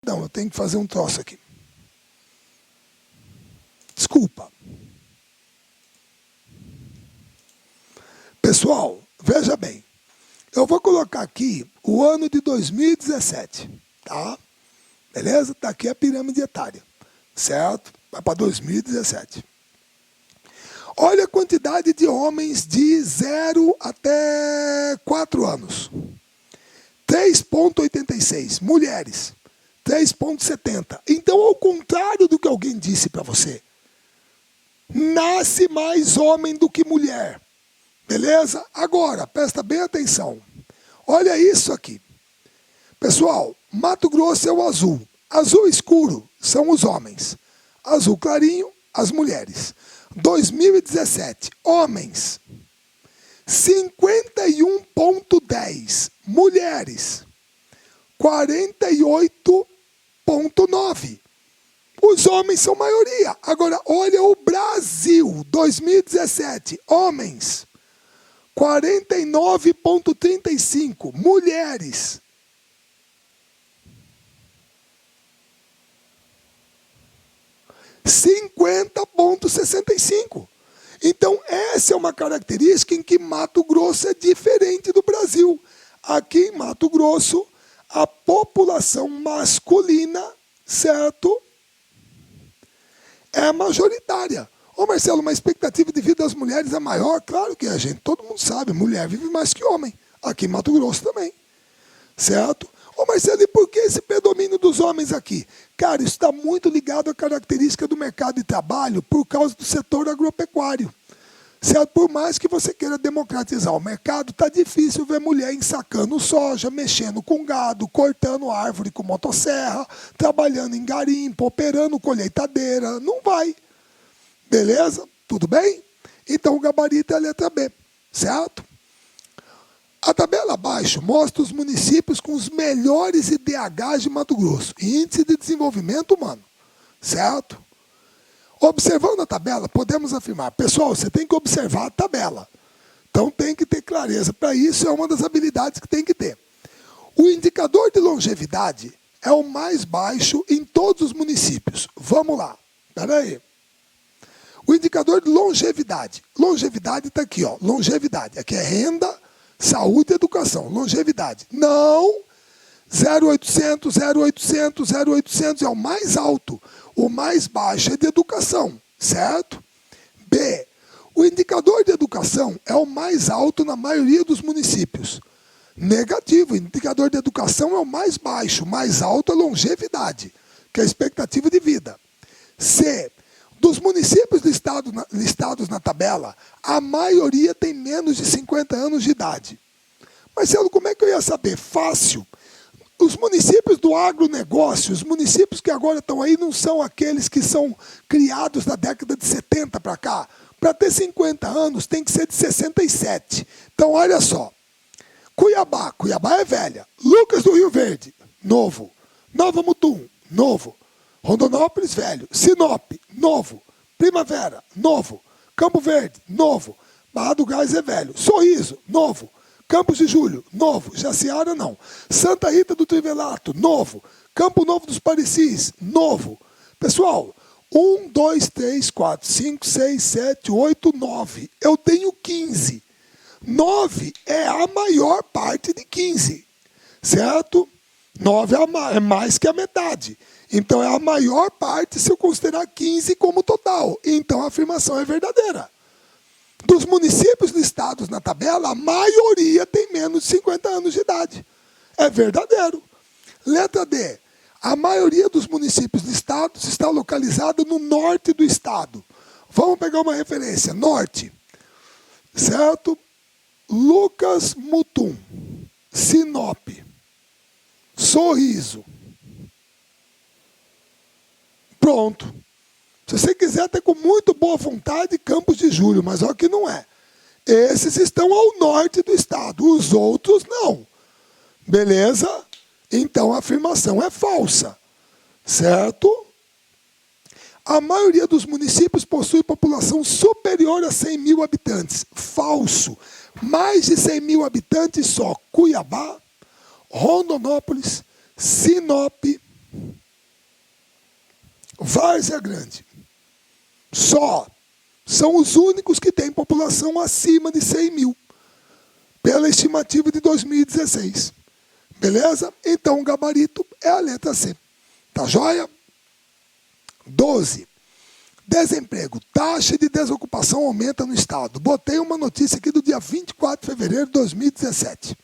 Rapidão, eu tenho que fazer um troço aqui. Desculpa. Pessoal, veja bem. Eu vou colocar aqui o ano de 2017, tá? Beleza? Está aqui a pirâmide etária, certo? Vai para 2017. Olha a quantidade de homens de 0 até 4 anos. 3,86. Mulheres, 3,70. Então, ao contrário do que alguém disse para você, nasce mais homem do que mulher. Beleza? Agora, presta bem atenção. Olha isso aqui. Pessoal, Mato Grosso é o azul. Azul escuro são os homens. Azul clarinho, as mulheres. 2017, homens, 51,10. Mulheres, 48,9. Os homens são maioria. Agora, olha o Brasil, 2017, homens, 49,35. Mulheres, 50,65. Então, essa é uma característica em que Mato Grosso é diferente do Brasil. Aqui em Mato Grosso, a população masculina, certo, é majoritária. Ô Marcelo, uma expectativa de vida das mulheres é maior? Claro que é, gente. Todo mundo sabe, mulher vive mais que homem. Aqui em Mato Grosso também, certo? Ô Marcelo, e por que esse predomínio dos homens aqui? Cara, isso está muito ligado à característica do mercado de trabalho por causa do setor agropecuário. Certo? Por mais que você queira democratizar o mercado, está difícil ver mulher ensacando soja, mexendo com gado, cortando árvore com motosserra, trabalhando em garimpo, operando colheitadeira. Não vai. Beleza? Tudo bem? Então o gabarito é a letra B. Certo? A tabela abaixo mostra os municípios com os melhores IDHs de Mato Grosso, Índice de Desenvolvimento Humano, certo? Observando a tabela, podemos afirmar, pessoal, você tem que observar a tabela, então tem que ter clareza, para isso é uma das habilidades que tem que ter. O indicador de longevidade é o mais baixo em todos os municípios. Vamos lá, espera aí. O indicador de longevidade está aqui, ó, longevidade, aqui é renda, saúde e educação, longevidade. Não, 0,800, 0,800, 0,800 é o mais alto. O mais baixo é de educação, certo? B, o indicador de educação é o mais alto na maioria dos municípios. Negativo, o indicador de educação é o mais baixo, o mais alto é longevidade, que é a expectativa de vida. C, dos municípios listados na tabela, a maioria tem menos de 50 anos de idade. Marcelo, como é que eu ia saber? Fácil. Os municípios do agronegócio, os municípios que agora estão aí, não são aqueles que são criados da década de 70 para cá. Para ter 50 anos, tem que ser de 67. Então, olha só. Cuiabá é velha. Lucas do Rio Verde, novo. Nova Mutum, novo. Rondonópolis, velho. Sinop, novo. Primavera, novo. Campo Verde, novo. Barra do Gás é velho. Sorriso, novo. Campos de Julho, novo. Jaciara, não. Santa Rita do Trivelato, novo. Campo Novo dos Parecis, novo. Pessoal, 1, 2, 3, 4, 5, 6, 7, 8, 9. Eu tenho 15. 9 é a maior parte de 15. Certo? 9 é mais que a metade. Então, é a maior parte se eu considerar 15 como total. Então, a afirmação é verdadeira. Dos municípios listados na tabela, a maioria tem menos de 50 anos de idade. É verdadeiro. Letra D. A maioria dos municípios listados está localizada no norte do estado. Vamos pegar uma referência. Norte. Certo? Lucas Mutum. Sinop. Sorriso. Pronto. Se você quiser ter com muito boa vontade, Campos de Julho, mas olha que não é. Esses estão ao norte do estado, os outros não. Beleza? Então a afirmação é falsa. Certo? A maioria dos municípios possui população superior a 100 mil habitantes. Falso. Mais de 100 mil habitantes só Cuiabá, Rondonópolis, Sinop, Várzea Grande. Só. São os únicos que têm população acima de 100 mil. Pela estimativa de 2016. Beleza? Então o gabarito é a letra C. Tá joia? 12. Desemprego. Taxa de desocupação aumenta no estado. Botei uma notícia aqui do dia 24 de fevereiro de 2017.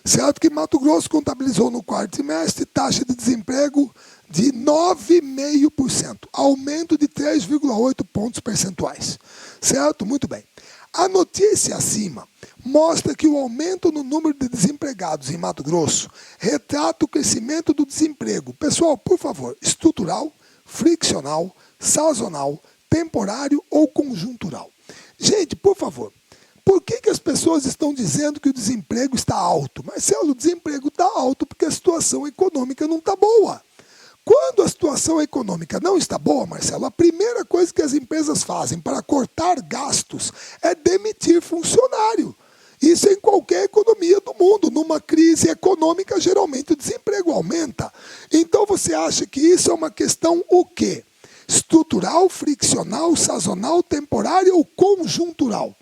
Certo que Mato Grosso contabilizou no quarto trimestre taxa de desemprego de 9,5%. Aumento de 3,8 pontos percentuais. Certo? Muito bem. A notícia acima mostra que o aumento no número de desempregados em Mato Grosso retrata o crescimento do desemprego. Pessoal, por favor, estrutural, friccional, sazonal, temporário ou conjuntural. Gente, por favor, por que as pessoas estão dizendo que o desemprego está alto? Marcelo, o desemprego está alto porque a situação econômica não está boa. Quando a situação econômica não está boa, Marcelo, a primeira coisa que as empresas fazem para cortar gastos é demitir funcionário. Isso em qualquer economia do mundo. Numa crise econômica, geralmente o desemprego aumenta. Então você acha que isso é uma questão o quê? Estrutural, friccional, sazonal, temporária ou conjuntural?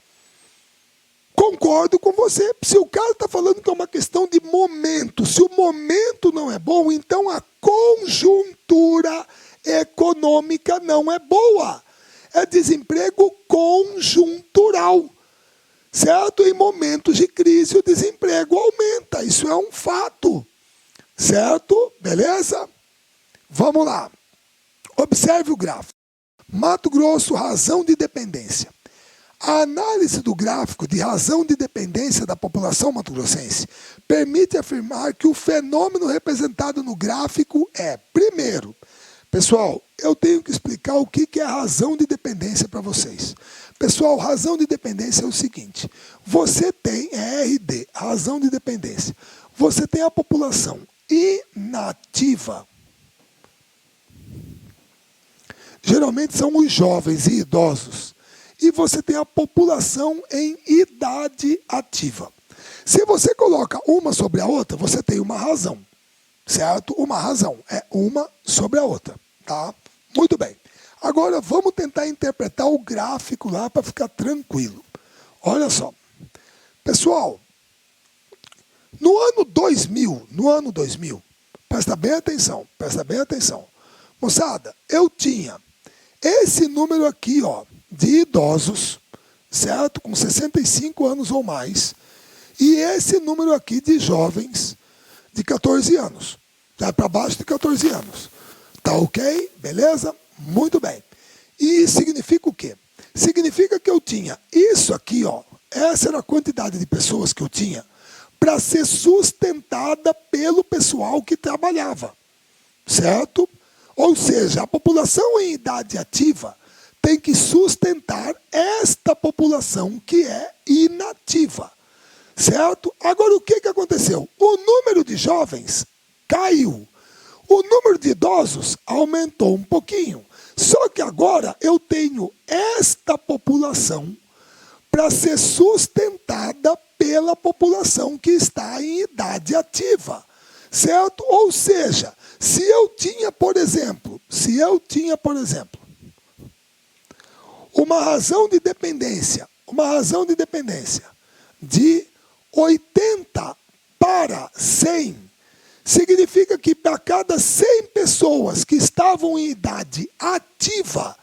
Concordo com você. Se o cara está falando que é uma questão de momento, se o momento não é bom, então a conjuntura econômica não é boa. É desemprego conjuntural. Certo? Em momentos de crise o desemprego aumenta. Isso é um fato. Certo? Beleza? Vamos lá. Observe o gráfico. Mato Grosso, razão de dependência. A análise do gráfico de razão de dependência da população mato-grossense permite afirmar que o fenômeno representado no gráfico é, primeiro, pessoal, eu tenho que explicar o que é a razão de dependência para vocês. Pessoal, razão de dependência é o seguinte, você tem, RD, razão de dependência, você tem a população inativa. Geralmente são os jovens e idosos. E você tem a população em idade ativa. Se você coloca uma sobre a outra, você tem uma razão. Certo? Uma razão. É uma sobre a outra. Tá? Muito bem. Agora vamos tentar interpretar o gráfico lá para ficar tranquilo. Olha só. Pessoal, no ano 2000, presta bem atenção. Moçada, eu tinha esse número aqui, ó, de idosos, certo? Com 65 anos ou mais. E esse número aqui de jovens de 14 anos. Tá para baixo de 14 anos. Tá ok? Beleza? Muito bem. E significa o quê? Significa que eu tinha isso aqui, ó. Essa era a quantidade de pessoas que eu tinha para ser sustentada pelo pessoal que trabalhava. Certo? Ou seja, a população em idade ativa tem que sustentar esta população que é inativa. Certo? Agora, o que aconteceu? O número de jovens caiu. O número de idosos aumentou um pouquinho. Só que agora eu tenho esta população para ser sustentada pela população que está em idade ativa. Certo? Ou seja, se eu tinha, por exemplo, uma razão de dependência de 80 para 100, significa que para cada 100 pessoas que estavam em idade ativa,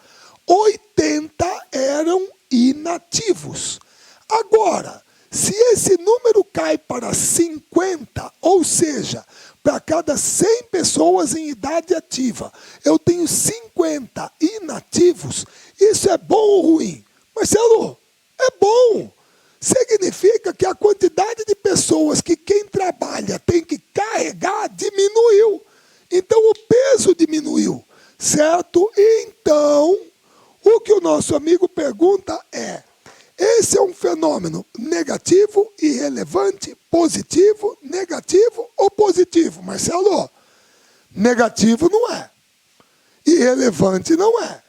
80 eram inativos. Agora, se esse número cai para 50, ou seja, para cada 100 pessoas em idade ativa, eu tenho 50 inativos, isso é bom ou ruim? Marcelo, é bom. Significa que a quantidade de pessoas que quem trabalha tem que carregar diminuiu. Então o peso diminuiu, certo? Então, o que o nosso amigo pergunta é, esse é um fenômeno negativo, irrelevante, positivo, negativo ou positivo? Marcelo, negativo não é. Irrelevante não é.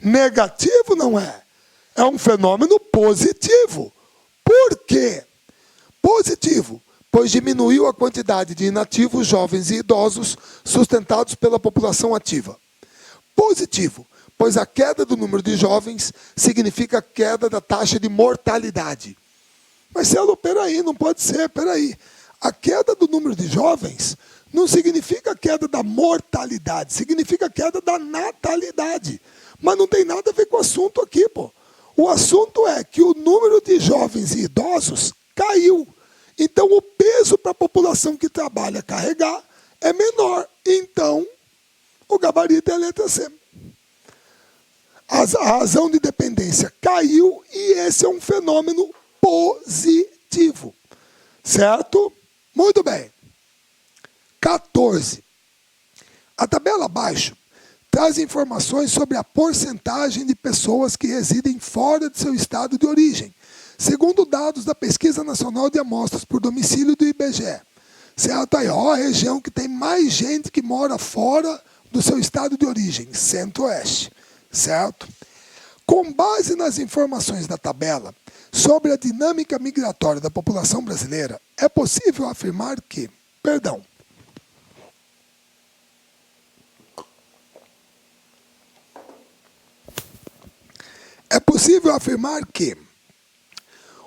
Negativo não é. É um fenômeno positivo. Por quê? Positivo, pois diminuiu a quantidade de inativos, jovens e idosos sustentados pela população ativa. positivo, pois a queda do número de jovens significa queda da taxa de mortalidade. Marcelo, peraí, não pode ser, peraí. A queda do número de jovens não significa queda da mortalidade, significa queda da natalidade. Mas não tem nada a ver com o assunto aqui, pô. O assunto é que o número de jovens e idosos caiu. Então, o peso para a população que trabalha carregar é menor. Então, o gabarito é a letra C. A razão de dependência caiu e esse é um fenômeno positivo. Certo? Muito bem. 14. A tabela abaixo traz informações sobre a porcentagem de pessoas que residem fora de seu estado de origem, segundo dados da Pesquisa Nacional de Amostras por Domicílio do IBGE. Certo? Aí, ó, a região que tem mais gente que mora fora do seu estado de origem, Centro-Oeste. Certo? Com base nas informações da tabela sobre a dinâmica migratória da população brasileira, é possível afirmar que,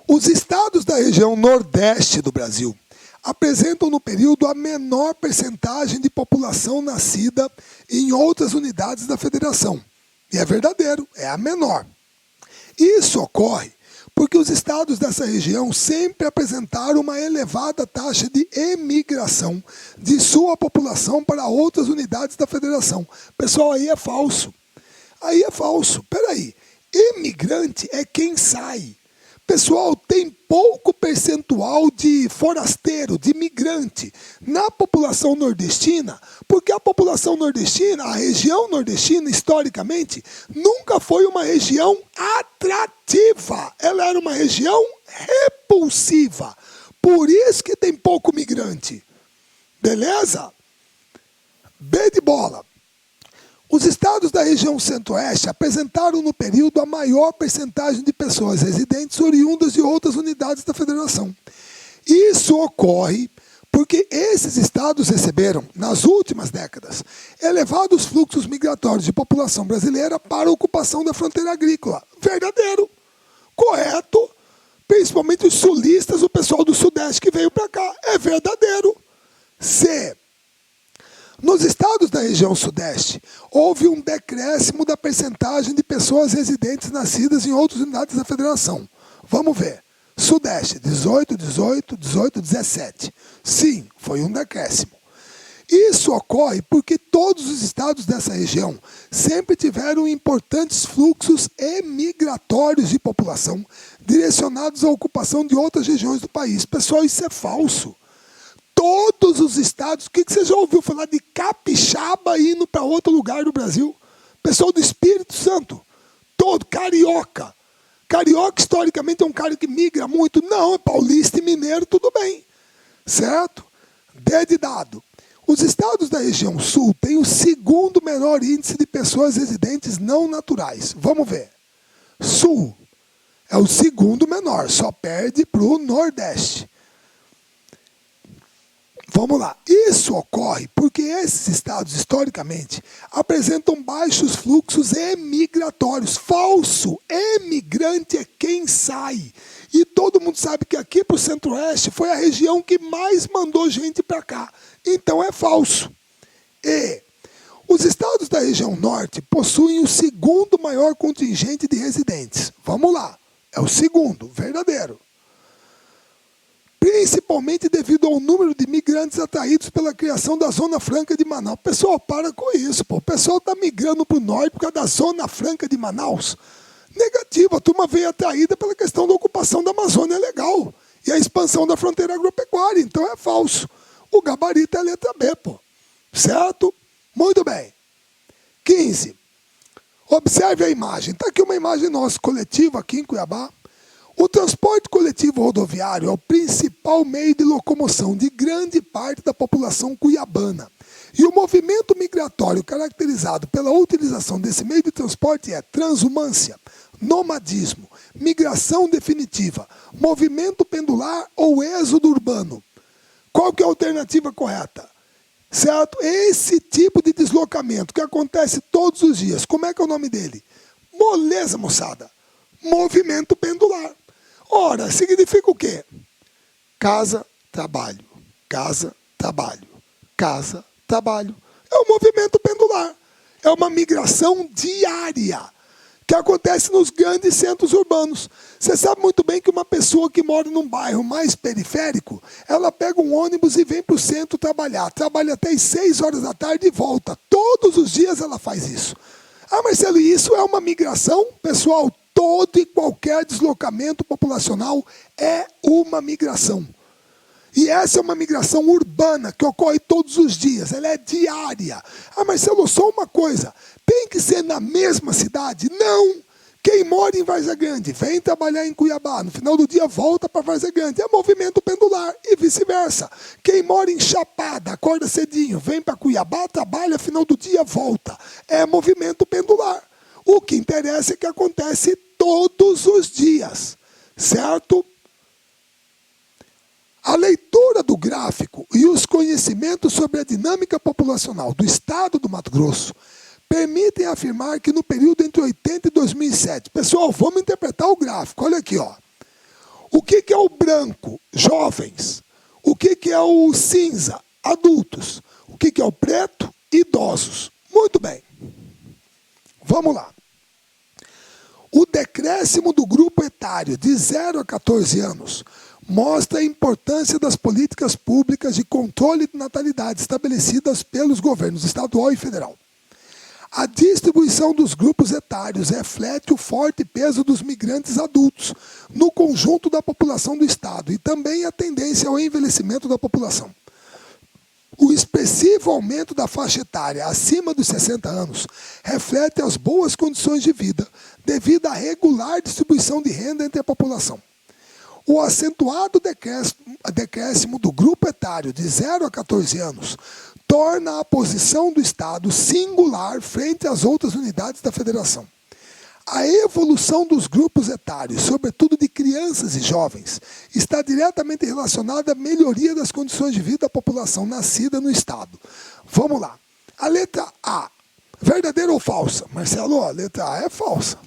os estados da região Nordeste do Brasil apresentam no período a menor percentagem de população nascida em outras unidades da federação. E é verdadeiro, é a menor. Isso ocorre porque os estados dessa região sempre apresentaram uma elevada taxa de emigração de sua população para outras unidades da federação. Pessoal, aí é falso. Aí é falso. Peraí. Imigrante é quem sai. Pessoal, tem pouco percentual de forasteiro, de imigrante na população nordestina, porque a população nordestina, a região nordestina, historicamente, nunca foi uma região atrativa. Ela era uma região repulsiva. Por isso que tem pouco migrante. Beleza? B de bola. Os estados da região Centro-Oeste apresentaram no período a maior percentagem de pessoas residentes oriundas de outras unidades da federação. Isso ocorre porque esses estados receberam, nas últimas décadas, elevados fluxos migratórios de população brasileira para a ocupação da fronteira agrícola. Verdadeiro. Correto. Principalmente os sulistas, o pessoal do Sudeste que veio para cá. É verdadeiro. C. Nos estados da região Sudeste, houve um decréscimo da percentagem de pessoas residentes nascidas em outras unidades da federação. Vamos ver. Sudeste, 18, 18, 18, 17. Sim, foi um decréscimo. Isso ocorre porque todos os estados dessa região sempre tiveram importantes fluxos emigratórios de população direcionados à ocupação de outras regiões do país. Pessoal, isso é falso. Todos os estados, o que você já ouviu falar de capixaba indo para outro lugar do Brasil? Pessoal do Espírito Santo, todo, carioca. Carioca, historicamente, é um cara que migra muito. Não, é paulista e mineiro, tudo bem. Certo? D de dado. Os estados da região sul têm o segundo menor índice de pessoas residentes não naturais. Vamos ver. Sul é o segundo menor, só perde para o Nordeste. Vamos lá. Isso ocorre porque esses estados, historicamente, apresentam baixos fluxos emigratórios. Falso. Emigrante é quem sai. E todo mundo sabe que aqui para o Centro-Oeste foi a região que mais mandou gente para cá. Então é falso. E os estados da região Norte possuem o segundo maior contingente de residentes. Vamos lá. É o segundo, verdadeiro. Principalmente devido ao número de migrantes atraídos pela criação da Zona Franca de Manaus. Pessoal, para com isso, pô. O pessoal está migrando para o norte por causa da Zona Franca de Manaus. Negativo, a turma veio atraída pela questão da ocupação da Amazônia legal e a expansão da fronteira agropecuária. Então é falso. O gabarito é a letra B, pô. Certo? Muito bem. 15. Observe a imagem. Está aqui uma imagem nossa, coletiva aqui em Cuiabá. O transporte coletivo rodoviário é o principal meio de locomoção de grande parte da população cuiabana. E o movimento migratório caracterizado pela utilização desse meio de transporte é transumância, nomadismo, migração definitiva, movimento pendular ou êxodo urbano. Qual que é a alternativa correta? certo? Esse tipo de deslocamento que acontece todos os dias, como é que é o nome dele? Moleza, moçada. Movimento pendular. Ora, significa o quê? Casa, trabalho. Casa, trabalho. Casa, trabalho. É um movimento pendular. É uma migração diária que acontece nos grandes centros urbanos. Você sabe muito bem que uma pessoa que mora num bairro mais periférico, ela pega um ônibus e vem para o centro trabalhar. Trabalha até às 6 horas da tarde e volta. Todos os dias ela faz isso. Ah, Marcelo, isso é uma migração? Pessoal, todo e qualquer deslocamento populacional é uma migração. E essa é uma migração urbana que ocorre todos os dias, ela é diária. Ah, Marcelo, só uma coisa, tem que ser na mesma cidade? Não! Quem mora em Várzea Grande vem trabalhar em Cuiabá, no final do dia volta para Várzea Grande, é movimento pendular e vice-versa. Quem mora em Chapada, acorda cedinho, vem para Cuiabá, trabalha, final do dia volta, é movimento pendular. O que interessa é que acontece todos os dias, certo? A leitura do gráfico e os conhecimentos sobre a dinâmica populacional do estado do Mato Grosso permitem afirmar que no período entre 80 e 2007, pessoal, vamos interpretar o gráfico, olha aqui, ó. O que é o branco? Jovens. O que é o cinza? Adultos. O que é o preto? Idosos. Muito bem. Vamos lá. O decréscimo do grupo etário de 0 a 14 anos mostra a importância das políticas públicas de controle de natalidade estabelecidas pelos governos estadual e federal. A distribuição dos grupos etários reflete o forte peso dos migrantes adultos no conjunto da população do estado e também a tendência ao envelhecimento da população. O expressivo aumento da faixa etária acima dos 60 anos reflete as boas condições de vida devido à regular distribuição de renda entre a população. O acentuado decréscimo do grupo etário de 0 a 14 anos torna a posição do Estado singular frente às outras unidades da Federação. A evolução dos grupos etários, sobretudo de crianças e jovens, está diretamente relacionada à melhoria das condições de vida da população nascida no Estado. Vamos lá. A letra A, verdadeira ou falsa? Marcelo, a letra A é falsa.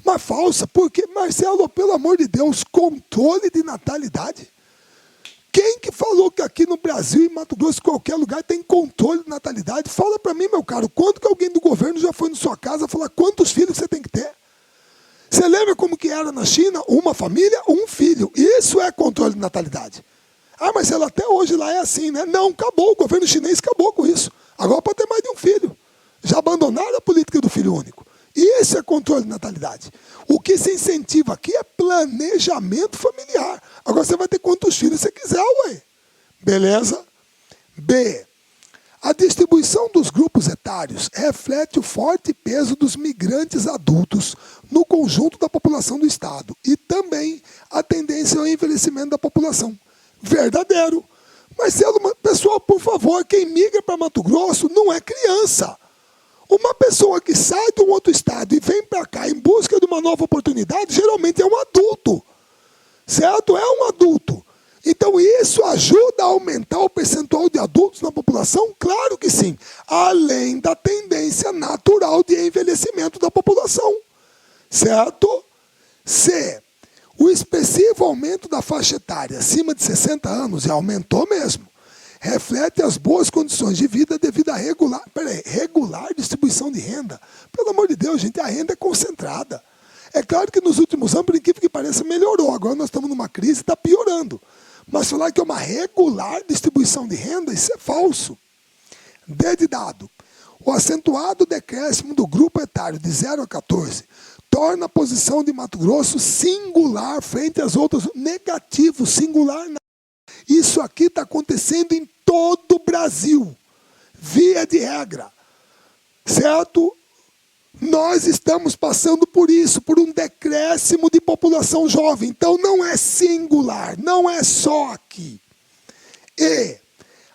Mas falsa, porque, Marcelo, pelo amor de Deus, controle de natalidade? Quem que falou que aqui no Brasil, em Mato Grosso, em qualquer lugar, tem controle de natalidade? Fala para mim, meu caro, quanto que alguém do governo já foi na sua casa falar quantos filhos você tem que ter? Você lembra como que era na China? Uma família, um filho. Isso é controle de natalidade. Ah, Marcelo, até hoje lá é assim, né? Não, acabou, o governo chinês acabou com isso. Agora pode ter mais de um filho. Já abandonaram a política do filho único. Isso é controle de natalidade. O que se incentiva aqui é planejamento familiar. Agora você vai ter quantos filhos você quiser, ué. Beleza? B. A distribuição dos grupos etários reflete o forte peso dos migrantes adultos no conjunto da população do Estado e também a tendência ao envelhecimento da população. Verdadeiro. Marcelo, pessoal, por favor, quem migra para Mato Grosso não é criança. Uma pessoa que sai de um outro estado e vem para cá em busca de uma nova oportunidade, geralmente é um adulto, certo? É um adulto. Então isso ajuda a aumentar o percentual de adultos na população? Claro que sim, além da tendência natural de envelhecimento da população, certo? C. O expressivo aumento da faixa etária acima de 60 anos, e aumentou mesmo, reflete as boas condições de vida devido à regular distribuição de renda. Pelo amor de Deus, gente, a renda é concentrada. É claro que nos últimos anos, por incrível que pareça, melhorou. Agora nós estamos numa crise e está piorando. Mas falar que é uma regular distribuição de renda, isso é falso. D de dado. O acentuado decréscimo do grupo etário de 0 a 14 torna a posição de Mato Grosso singular frente às outras. Negativo, singular. Isso aqui está acontecendo em todo o Brasil, via de regra, certo? Nós estamos passando por isso, por um decréscimo de população jovem. Então não é singular, não é só aqui. E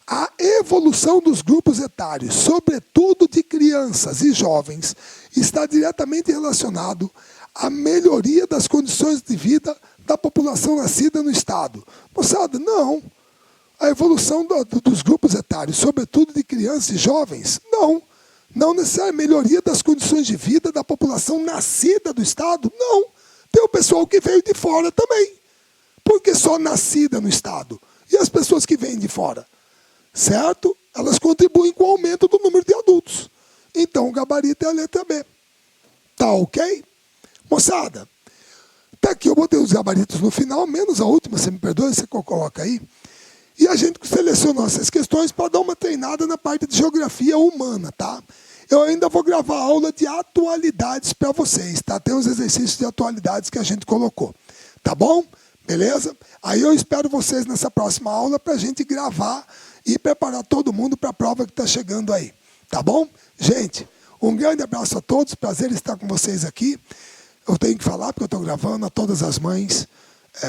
a evolução dos grupos etários, sobretudo de crianças e jovens, está diretamente relacionado à melhoria das condições de vida da população nascida no Estado. Moçada, não. a evolução dos grupos etários, sobretudo de crianças e jovens? Não. Não necessariamente melhoria das condições de vida da população nascida do Estado? Não. Tem o pessoal que veio de fora também. Por que só nascida no Estado? E as pessoas que vêm de fora? Certo? Elas contribuem com o aumento do número de adultos. Então o gabarito é a letra B. Tá ok? Moçada, tá aqui, eu botei os gabaritos no final, menos a última, você me perdoa, você coloca aí. E a gente selecionou essas questões para dar uma treinada na parte de geografia humana, tá? Eu ainda vou gravar aula de atualidades para vocês, tá? Tem uns exercícios de atualidades que a gente colocou, tá bom? Beleza? Aí eu espero vocês nessa próxima aula para a gente gravar e preparar todo mundo para a prova que está chegando aí, tá bom? Gente, um grande abraço a todos, prazer estar com vocês aqui. Eu tenho que falar porque eu estou gravando, a todas as mães,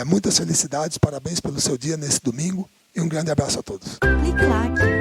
muitas felicidades, parabéns pelo seu dia nesse domingo e um grande abraço a todos. Clique like.